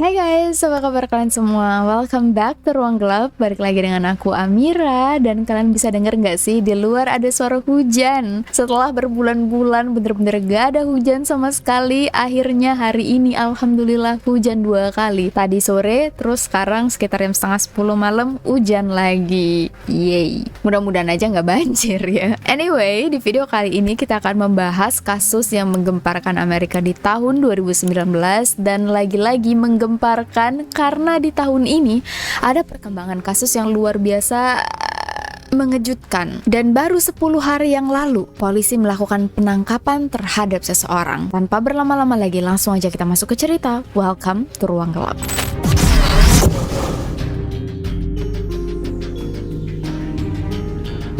Hai guys, apa kabar kalian semua? Welcome back to Ruang Gelap. Balik lagi dengan aku Amira. Dan kalian bisa denger gak sih di luar ada suara hujan? Setelah berbulan-bulan bener-bener gak ada hujan sama sekali, akhirnya hari ini alhamdulillah hujan 2 kali. Tadi sore, terus sekarang sekitar jam setengah 10 malam hujan lagi. Yeay, mudah-mudahan aja gak banjir ya. Anyway, di video kali ini kita akan membahas kasus yang menggemparkan Amerika di tahun 2019. Dan lagi-lagi menggemparkan karena di tahun ini ada perkembangan kasus yang luar biasa mengejutkan. Dan baru 10 hari yang lalu polisi melakukan penangkapan terhadap seseorang. Tanpa berlama-lama lagi, langsung aja kita masuk ke cerita. Welcome to Ruang Gelap.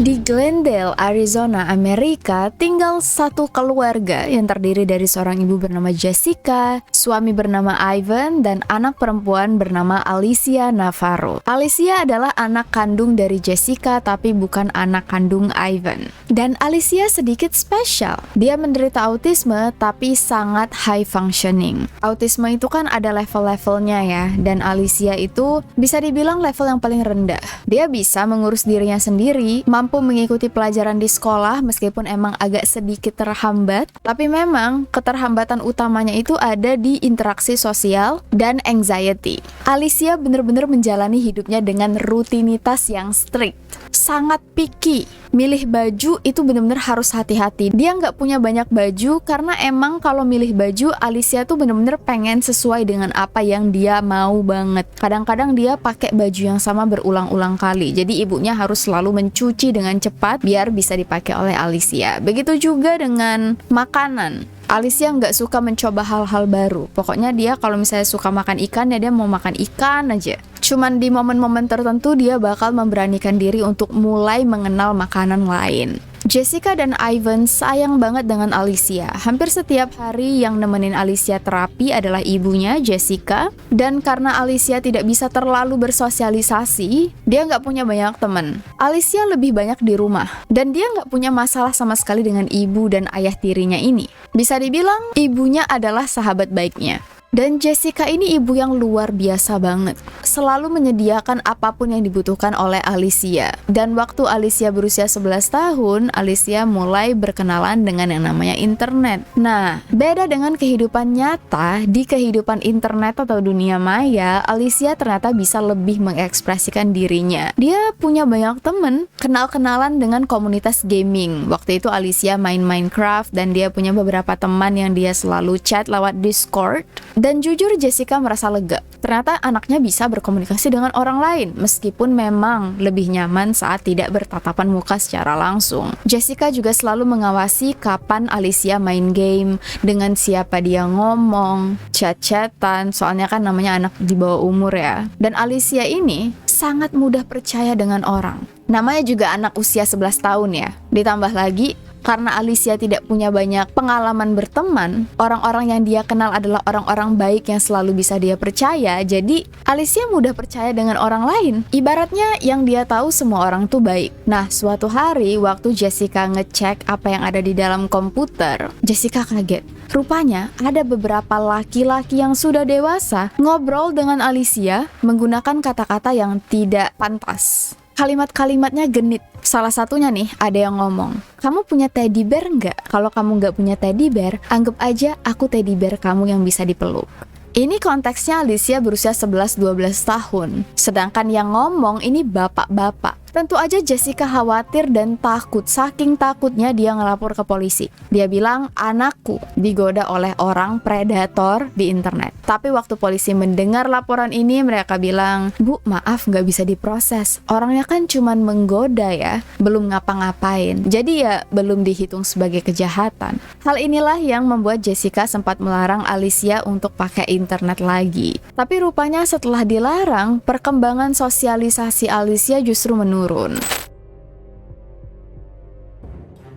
Di Glendale, Arizona, Amerika, tinggal satu keluarga yang terdiri dari seorang ibu bernama Jessica, suami bernama Ivan, dan anak perempuan bernama Alicia Navarro. Alicia adalah anak kandung dari Jessica, tapi bukan anak kandung Ivan. Dan Alicia sedikit spesial. Dia menderita autisme, tapi sangat high functioning. Autisme itu kan ada level-levelnya ya, dan Alicia itu bisa dibilang level yang paling rendah. Dia bisa mengurus dirinya sendiri, mampu mengikuti pelajaran di sekolah meskipun emang agak sedikit terhambat, tapi memang keterhambatan utamanya itu ada di interaksi sosial dan anxiety. Alicia benar-benar menjalani hidupnya dengan rutinitas yang strict, sangat picky. Milih baju itu benar-benar harus hati-hati. Dia nggak punya banyak baju karena emang kalau milih baju, Alicia tuh benar-benar pengen sesuai dengan apa yang dia mau banget. Kadang-kadang dia pakai baju yang sama berulang-ulang kali. Jadi ibunya harus selalu mencuci dengan cepat biar bisa dipakai oleh Alicia. Begitu juga dengan makanan. Alicia nggak suka mencoba hal-hal baru. Pokoknya dia kalau misalnya suka makan ikan, ya dia mau makan ikan aja. Cuman di momen-momen tertentu dia bakal memberanikan diri untuk mulai mengenal makanan lain. Jessica dan Ivan sayang banget dengan Alicia. Hampir setiap hari yang nemenin Alicia terapi adalah ibunya, Jessica. Dan karena Alicia tidak bisa terlalu bersosialisasi, dia nggak punya banyak teman. Alicia lebih banyak di rumah. Dan dia nggak punya masalah sama sekali dengan ibu dan ayah tirinya ini. Bisa dibilang, ibunya adalah sahabat baiknya. Dan Jessica ini ibu yang luar biasa banget. Selalu menyediakan apapun yang dibutuhkan oleh Alicia. Dan waktu Alicia berusia 11 tahun, Alicia mulai berkenalan dengan yang namanya internet. Nah, beda dengan kehidupan nyata, di kehidupan internet atau dunia maya, Alicia ternyata bisa lebih mengekspresikan dirinya. Dia punya banyak temen, kenal-kenalan dengan komunitas gaming. Waktu itu Alicia main Minecraft dan dia punya beberapa teman yang dia selalu chat lewat Discord. Dan jujur Jessica merasa lega. Ternyata anaknya bisa berkomunikasi dengan orang lain, meskipun memang lebih nyaman saat tidak bertatapan muka secara langsung. Jessica juga selalu mengawasi kapan Alicia main game, dengan siapa dia ngomong, chat-chatan, soalnya kan namanya anak di bawah umur ya. Dan Alicia ini sangat mudah percaya dengan orang. Namanya juga anak usia 11 tahun ya. Ditambah lagi, karena Alicia tidak punya banyak pengalaman berteman, orang-orang yang dia kenal adalah orang-orang baik yang selalu bisa dia percaya. Jadi Alicia mudah percaya dengan orang lain. Ibaratnya yang dia tahu semua orang tuh baik. Nah, suatu hari waktu Jessica ngecek apa yang ada di dalam komputer, Jessica kaget. Rupanya ada beberapa laki-laki yang sudah dewasa ngobrol dengan Alicia menggunakan kata-kata yang tidak pantas. Kalimat-kalimatnya genit. Salah satunya nih, ada yang ngomong, "Kamu punya teddy bear nggak? Kalau kamu nggak punya teddy bear, anggap aja aku teddy bear kamu yang bisa dipeluk." Ini konteksnya Alicia berusia 11-12 tahun. Sedangkan yang ngomong ini bapak-bapak. Tentu aja Jessica khawatir dan takut. Saking takutnya dia ngelapor ke polisi. Dia bilang anakku digoda oleh orang predator di internet. Tapi waktu polisi mendengar laporan ini, mereka bilang, "Bu, maaf nggak bisa diproses. Orangnya kan cuman menggoda ya, belum ngapa-ngapain. Jadi ya belum dihitung sebagai kejahatan." Hal inilah yang membuat Jessica sempat melarang Alicia untuk pakai internet lagi. Tapi rupanya setelah dilarang, perkembangan sosialisasi Alicia justru menurun.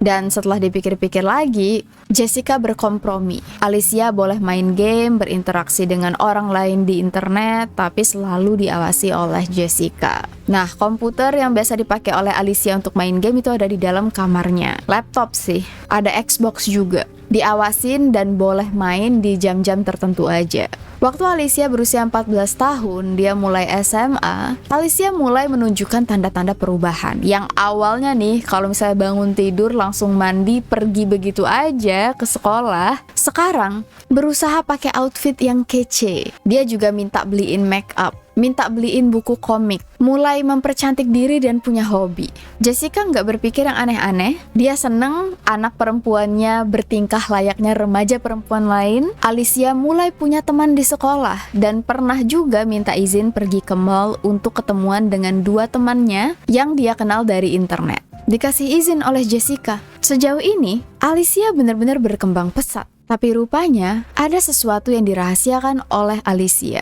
Dan setelah dipikir-pikir lagi, Jessica berkompromi. Alicia boleh main game, berinteraksi dengan orang lain di internet, tapi selalu diawasi oleh Jessica. Nah, komputer yang biasa dipakai oleh Alicia untuk main game itu ada di dalam kamarnya. Laptop sih, ada Xbox juga. Diawasin dan boleh main di jam-jam tertentu aja. Waktu Alicia berusia 14 tahun, dia mulai SMA, Alicia mulai menunjukkan tanda-tanda perubahan. Yang awalnya nih, kalau misalnya bangun tidur langsung mandi, pergi begitu aja ke sekolah. Sekarang, berusaha pakai outfit yang kece. Dia juga minta beliin make up, minta beliin buku komik, mulai mempercantik diri dan punya hobi. Jessica nggak berpikir yang aneh-aneh. Dia seneng anak perempuannya bertingkah layaknya remaja perempuan lain. Alicia mulai punya teman di sekolah dan pernah juga minta izin pergi ke mall untuk ketemuan dengan 2 temannya yang dia kenal dari internet. Dikasih izin oleh Jessica. Sejauh ini, Alicia benar-benar berkembang pesat. Tapi rupanya ada sesuatu yang dirahasiakan oleh Alicia.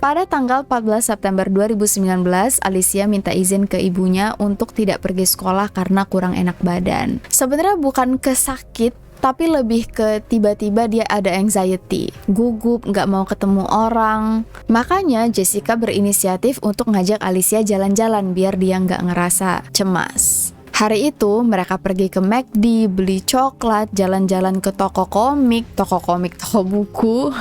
Pada tanggal 14 September 2019, Alicia minta izin ke ibunya untuk tidak pergi sekolah karena kurang enak badan. Sebenarnya bukan kesakit, tapi lebih ke tiba-tiba dia ada anxiety, gugup, nggak mau ketemu orang. Makanya Jessica berinisiatif untuk ngajak Alicia jalan-jalan biar dia nggak ngerasa cemas. Hari itu mereka pergi ke McD, beli coklat, jalan-jalan ke toko komik, toko buku.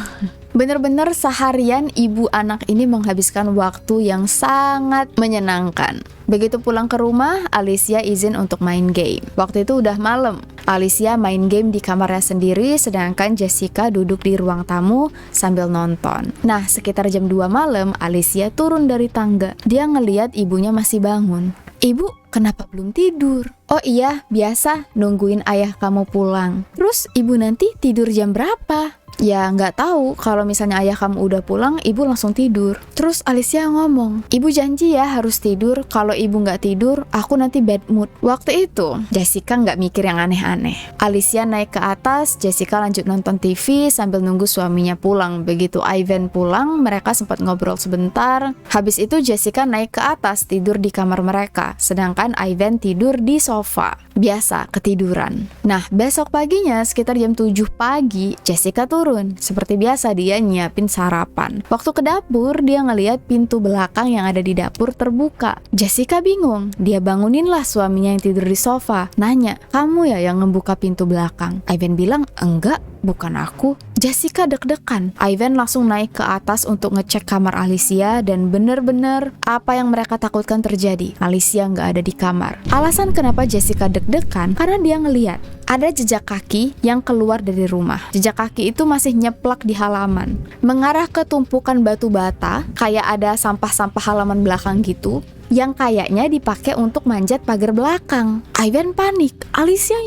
Bener-bener seharian ibu anak ini menghabiskan waktu yang sangat menyenangkan. Begitu pulang ke rumah, Alicia izin untuk main game. Waktu itu udah malam. Alicia main game di kamarnya sendiri, sedangkan Jessica duduk di ruang tamu sambil nonton. Nah, sekitar jam 2 malam, Alicia turun dari tangga. Dia ngeliat ibunya masih bangun. Ibu, kenapa belum tidur? Oh iya, biasa nungguin ayah kamu pulang. Terus ibu nanti tidur jam berapa? Ya nggak tahu, kalau misalnya ayah kamu udah pulang, ibu langsung tidur. Terus Alicia ngomong, ibu janji ya harus tidur, kalau ibu nggak tidur, aku nanti bad mood. Waktu itu, Jessica nggak mikir yang aneh-aneh. Alicia naik ke atas, Jessica lanjut nonton TV sambil nunggu suaminya pulang. Begitu Ivan pulang, mereka sempat ngobrol sebentar. Habis itu Jessica naik ke atas tidur di kamar mereka, sedangkan Ivan tidur di sofa. Biasa, ketiduran. Nah, besok paginya sekitar jam 7 pagi, Jessica turun. Seperti biasa dia nyiapin sarapan. Waktu ke dapur, dia ngeliat pintu belakang yang ada di dapur terbuka. Jessica bingung. Dia banguninlah suaminya yang tidur di sofa. Nanya, kamu ya yang ngebuka pintu belakang? Ivan bilang, enggak, bukan aku. Jessica deg-degan. Ivan langsung naik ke atas untuk ngecek kamar Alicia dan bener-bener apa yang mereka takutkan terjadi. Alicia nggak ada di kamar. Alasan kenapa Jessica deg-degan karena dia ngeliat ada jejak kaki yang keluar dari rumah. Jejak kaki itu masih nyeplak di halaman, mengarah ke tumpukan batu bata, kayak ada sampah-sampah halaman belakang gitu, yang kayaknya dipakai untuk manjat pagar belakang. Ivan panik, Alicia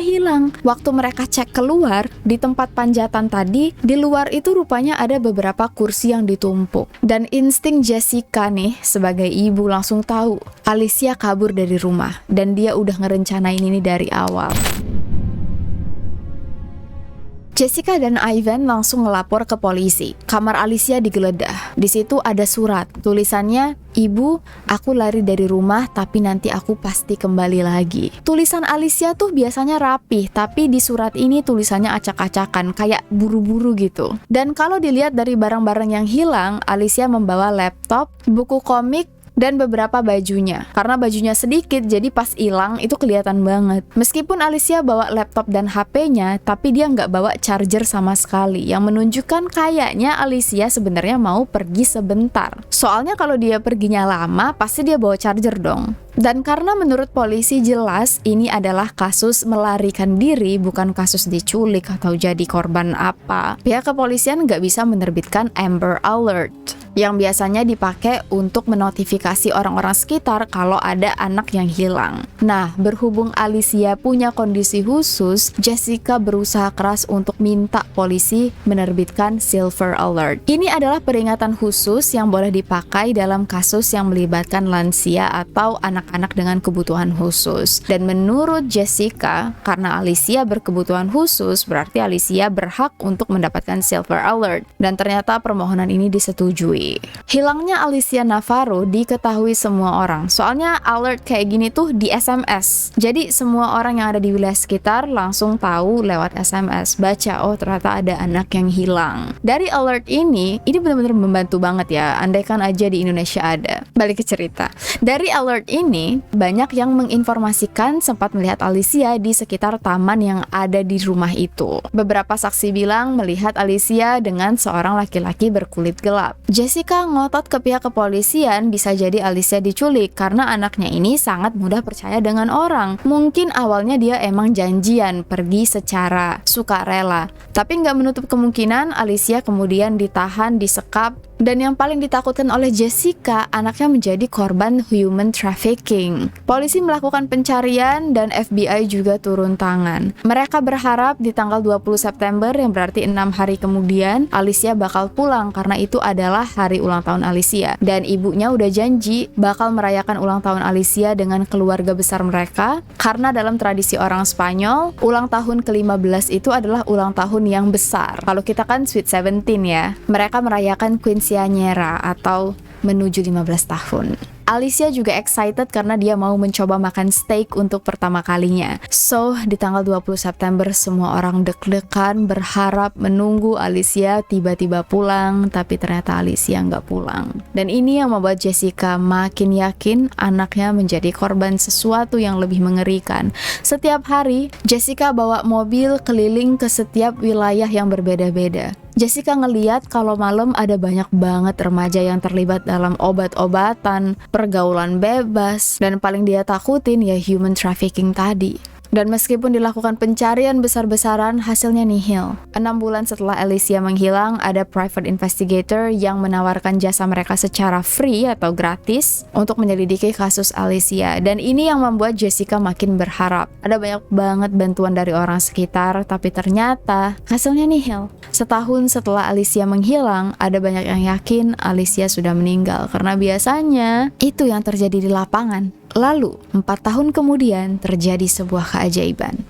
hilang. Waktu mereka cek keluar, di tempat panjatan tadi, di luar itu rupanya ada beberapa kursi yang ditumpuk. Dan insting Jessica nih, sebagai ibu langsung tahu, Alicia kabur dari rumah, dan dia udah ngerencanain ini dari awal. Jessica dan Ivan langsung ngelapor ke polisi. Kamar Alicia digeledah. Di situ ada surat. Tulisannya, "Ibu, aku lari dari rumah tapi nanti aku pasti kembali lagi." Tulisan Alicia tuh biasanya rapih, tapi di surat ini tulisannya acak-acakan, kayak buru-buru gitu. Dan kalau dilihat dari barang-barang yang hilang, Alicia membawa laptop, buku komik, dan beberapa bajunya. Karena bajunya sedikit, jadi pas hilang itu kelihatan banget. Meskipun Alicia bawa laptop dan HP-nya, tapi dia nggak bawa charger sama sekali, yang menunjukkan kayaknya Alicia sebenarnya mau pergi sebentar. Soalnya kalau dia perginya lama, pasti dia bawa charger dong. Dan karena menurut polisi jelas ini adalah kasus melarikan diri, bukan kasus diculik atau jadi korban apa, pihak kepolisian nggak bisa menerbitkan Amber Alert, yang biasanya dipakai untuk menotifikasi orang-orang sekitar kalau ada anak yang hilang. Nah, berhubung Alicia punya kondisi khusus, Jessica berusaha keras untuk minta polisi menerbitkan Silver Alert. Ini adalah peringatan khusus yang boleh dipakai dalam kasus yang melibatkan lansia atau anak-anak dengan kebutuhan khusus. Dan menurut Jessica, karena Alicia berkebutuhan khusus, berarti Alicia berhak untuk mendapatkan Silver Alert. Dan ternyata permohonan ini disetujui. polisi. Hilangnya Alicia Navarro diketahui semua orang. Soalnya alert kayak gini tuh di SMS. Jadi semua orang yang ada di wilayah sekitar langsung tahu lewat SMS. Baca, oh ternyata ada anak yang hilang. Dari alert ini benar-benar membantu banget ya. Andaikan aja di Indonesia ada. Balik ke cerita. Dari alert ini, banyak yang menginformasikan sempat melihat Alicia di sekitar taman yang ada di rumah itu. Beberapa saksi bilang melihat Alicia dengan seorang laki-laki berkulit gelap. Jessica ngotot ke pihak kepolisian bisa jadi Alicia diculik karena anaknya ini sangat mudah percaya dengan orang. Mungkin awalnya dia emang janjian pergi secara sukarela, tapi nggak menutup kemungkinan Alicia kemudian ditahan, disekap, dan yang paling ditakutkan oleh Jessica, anaknya menjadi korban human trafficking. Polisi melakukan pencarian dan FBI juga turun tangan. Mereka berharap di tanggal 20 September yang berarti 6 hari kemudian, Alicia bakal pulang karena itu adalah hari ulang tahun Alicia. Dan ibunya udah janji bakal merayakan ulang tahun Alicia dengan keluarga besar mereka karena dalam tradisi orang Spanyol, ulang tahun ke-15 itu adalah ulang tahun yang besar. Kalau kita kan Sweet 17 ya. Mereka merayakan Quinceañera atau menuju 15 tahun. Alicia juga excited karena dia mau mencoba makan steak untuk pertama kalinya. So, di tanggal 20 September semua orang deg-degan berharap menunggu Alicia tiba-tiba pulang, tapi ternyata Alicia nggak pulang. Dan ini yang membuat Jessica makin yakin anaknya menjadi korban sesuatu yang lebih mengerikan. Setiap hari, Jessica bawa mobil keliling ke setiap wilayah yang berbeda-beda. Jessica ngeliat kalau malam ada banyak banget remaja yang terlibat dalam obat-obatan, pergaulan bebas, dan paling dia takutin ya human trafficking tadi. Dan meskipun dilakukan pencarian besar-besaran, hasilnya nihil. 6 bulan setelah Alicia menghilang, ada private investigator yang menawarkan jasa mereka secara free atau gratis untuk menyelidiki kasus Alicia. Dan ini yang membuat Jessica makin berharap. Ada banyak banget bantuan dari orang sekitar, tapi ternyata hasilnya nihil. Setahun setelah Alicia menghilang, ada banyak yang yakin Alicia sudah meninggal. Karena biasanya itu yang terjadi di lapangan. Lalu, 4 tahun kemudian terjadi sebuah keajaiban.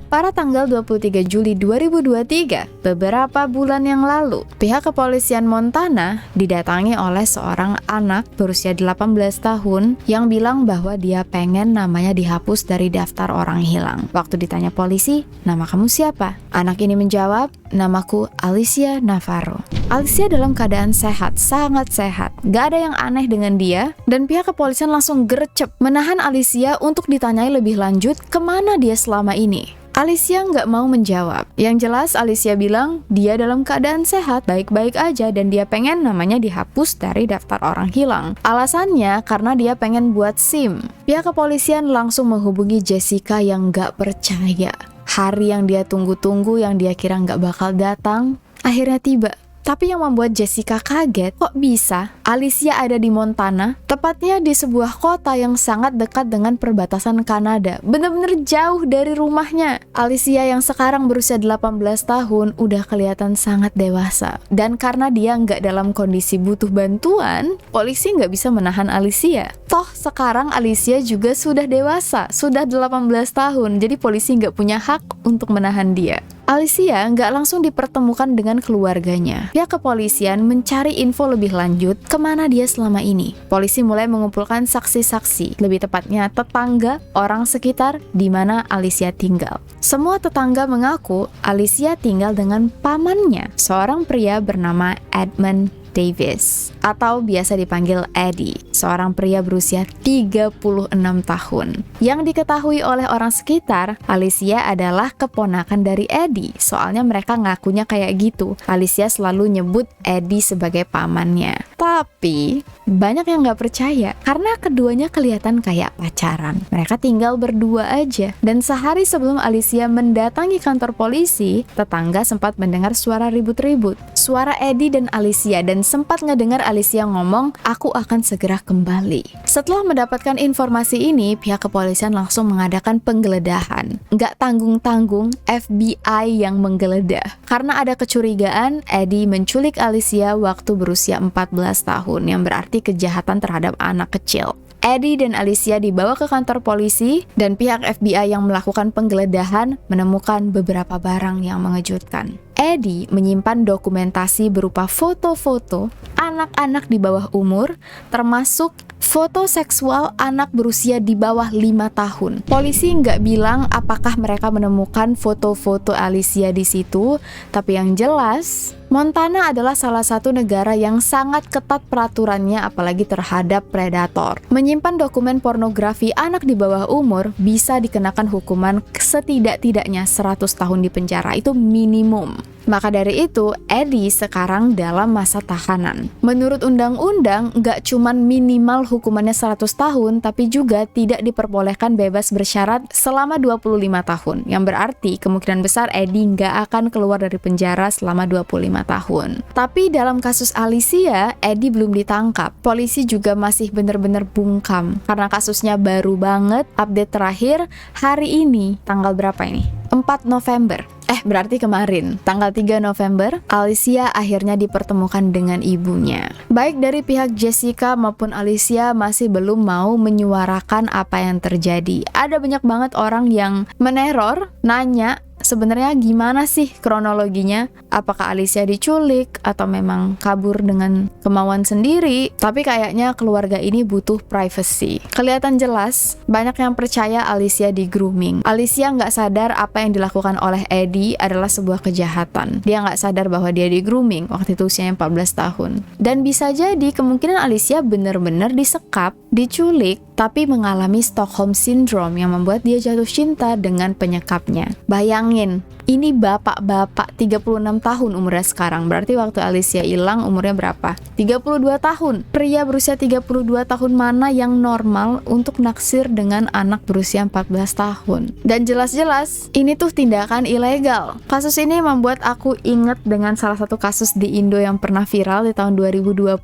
Pada tanggal 23 Juli 2023, beberapa bulan yang lalu, pihak kepolisian Montana didatangi oleh seorang anak berusia 18 tahun yang bilang bahwa dia pengen namanya dihapus dari daftar orang hilang. Waktu ditanya polisi, "Nama kamu siapa?" Anak ini menjawab, "Namaku Alicia Navarro." Alicia dalam keadaan sehat, sangat sehat. Gak ada yang aneh dengan dia, dan pihak kepolisian langsung gercep menahan Alicia untuk ditanyai lebih lanjut kemana dia selama ini. Alicia nggak mau menjawab. Yang jelas Alicia bilang dia dalam keadaan sehat, baik-baik aja, dan dia pengen namanya dihapus dari daftar orang hilang. Alasannya karena dia pengen buat SIM. Pihak kepolisian langsung menghubungi Jessica yang nggak percaya. Hari yang dia tunggu-tunggu, yang dia kira nggak bakal datang, akhirnya tiba. Tapi yang membuat Jessica kaget, kok bisa Alicia ada di Montana, tepatnya di sebuah kota yang sangat dekat dengan perbatasan Kanada. Bener-bener jauh dari rumahnya. Alicia yang sekarang berusia 18 tahun udah kelihatan sangat dewasa. Dan karena dia nggak dalam kondisi butuh bantuan, polisi nggak bisa menahan Alicia. Toh sekarang Alicia juga sudah dewasa, sudah 18 tahun, jadi polisi nggak punya hak untuk menahan dia. Alicia nggak langsung dipertemukan dengan keluarganya. Pihak kepolisian mencari info lebih lanjut kemana dia selama ini. Polisi mulai mengumpulkan saksi-saksi, lebih tepatnya tetangga, orang sekitar di mana Alicia tinggal. Semua tetangga mengaku Alicia tinggal dengan pamannya, seorang pria bernama Edmund Davis, atau biasa dipanggil Eddie, seorang pria berusia 36 tahun. Yang diketahui oleh orang sekitar, Alicia adalah keponakan dari Eddie, soalnya mereka ngakunya kayak gitu. Alicia selalu nyebut Eddie sebagai pamannya. Tapi, banyak yang gak percaya, karena keduanya kelihatan kayak pacaran. Mereka tinggal berdua aja. Dan sehari sebelum Alicia mendatangi kantor polisi, tetangga sempat mendengar suara ribut-ribut. Suara Eddie dan Alicia, dan sempat ngedengar Alicia ngomong, "Aku akan segera kembali." Setelah mendapatkan informasi ini, pihak kepolisian langsung mengadakan penggeledahan. Nggak tanggung-tanggung, FBI yang menggeledah. Karena ada kecurigaan, Eddie menculik Alicia waktu berusia 14 tahun, yang berarti kejahatan terhadap anak kecil. Eddie dan Alicia dibawa ke kantor polisi, dan pihak FBI yang melakukan penggeledahan menemukan beberapa barang yang mengejutkan. Eddie menyimpan dokumentasi berupa foto-foto anak-anak di bawah umur, termasuk foto seksual anak berusia di bawah 5 tahun. Polisi nggak bilang apakah mereka menemukan foto-foto Alicia di situ, tapi yang jelas Montana adalah salah satu negara yang sangat ketat peraturannya apalagi terhadap predator. Menyimpan dokumen pornografi anak di bawah umur bisa dikenakan hukuman setidak-tidaknya 100 tahun di penjara, itu minimum. Maka dari itu, Eddie sekarang dalam masa tahanan. Menurut undang-undang, nggak cuman minimal hukumannya 100 tahun, tapi juga tidak diperbolehkan bebas bersyarat selama 25 tahun. Yang berarti kemungkinan besar Eddie nggak akan keluar dari penjara selama 25 tahun. Tapi dalam kasus Alicia, Eddie belum ditangkap. Polisi juga masih bener-bener bungkam. Karena kasusnya baru banget, update terakhir hari ini, tanggal berapa ini? 4 November. Berarti kemarin, tanggal 3 November, Alicia akhirnya dipertemukan dengan ibunya. Baik dari pihak Jessica maupun Alicia masih belum mau menyuarakan apa yang terjadi. Ada banyak banget orang yang meneror, nanya, sebenarnya gimana sih kronologinya? Apakah Alicia diculik atau memang kabur dengan kemauan sendiri? Tapi kayaknya keluarga ini butuh privacy. Kelihatan jelas, banyak yang percaya Alicia di grooming. Alicia nggak sadar apa yang dilakukan oleh Eddie adalah sebuah kejahatan. Dia nggak sadar bahwa dia di grooming waktu itu usianya 14 tahun. Dan bisa jadi kemungkinan Alicia benar-benar disekap, diculik, tapi mengalami Stockholm Syndrome yang membuat dia jatuh cinta dengan penyekapnya. Bayangin, ini bapak-bapak 36 tahun umurnya sekarang. Berarti waktu Alicia hilang umurnya berapa? 32 tahun. Pria berusia 32 tahun mana yang normal untuk naksir dengan anak berusia 14 tahun? Dan jelas-jelas ini tuh tindakan ilegal. Kasus ini membuat aku inget dengan salah satu kasus di Indo yang pernah viral di tahun 2020,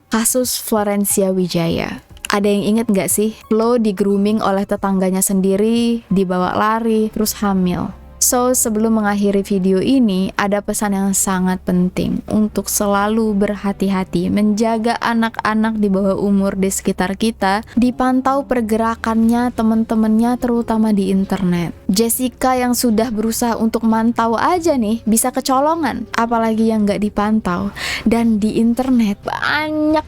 kasus Florencia Wijaya. Ada yang inget gak sih? Lo di grooming oleh tetangganya sendiri, dibawa lari, terus hamil. So, sebelum mengakhiri video ini, ada pesan yang sangat penting untuk selalu berhati-hati, menjaga anak-anak di bawah umur di sekitar kita, dipantau pergerakannya teman-temannya terutama di internet. Jessica yang sudah berusaha untuk mantau aja nih, bisa kecolongan, apalagi yang nggak dipantau. Dan di internet banyak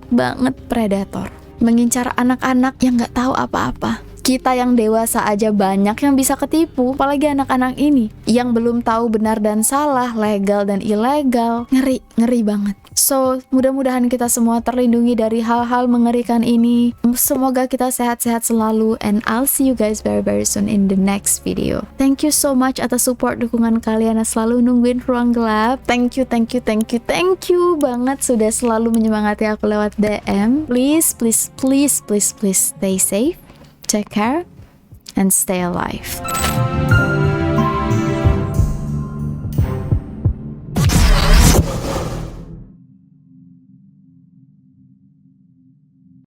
banget predator mengincar anak-anak yang nggak tahu apa-apa. Kita yang dewasa aja banyak yang bisa ketipu, apalagi anak-anak ini yang belum tahu benar dan salah, legal dan ilegal. Ngeri banget. So, mudah-mudahan kita semua terlindungi dari hal-hal mengerikan ini. Semoga kita sehat-sehat selalu, and I'll see you guys very soon in the next video. Thank you so much atas support dukungan kalian yang selalu nungguin Ruang Gelap. Thank you banget sudah selalu menyemangati aku lewat DM. Please stay safe, take care, and stay alive.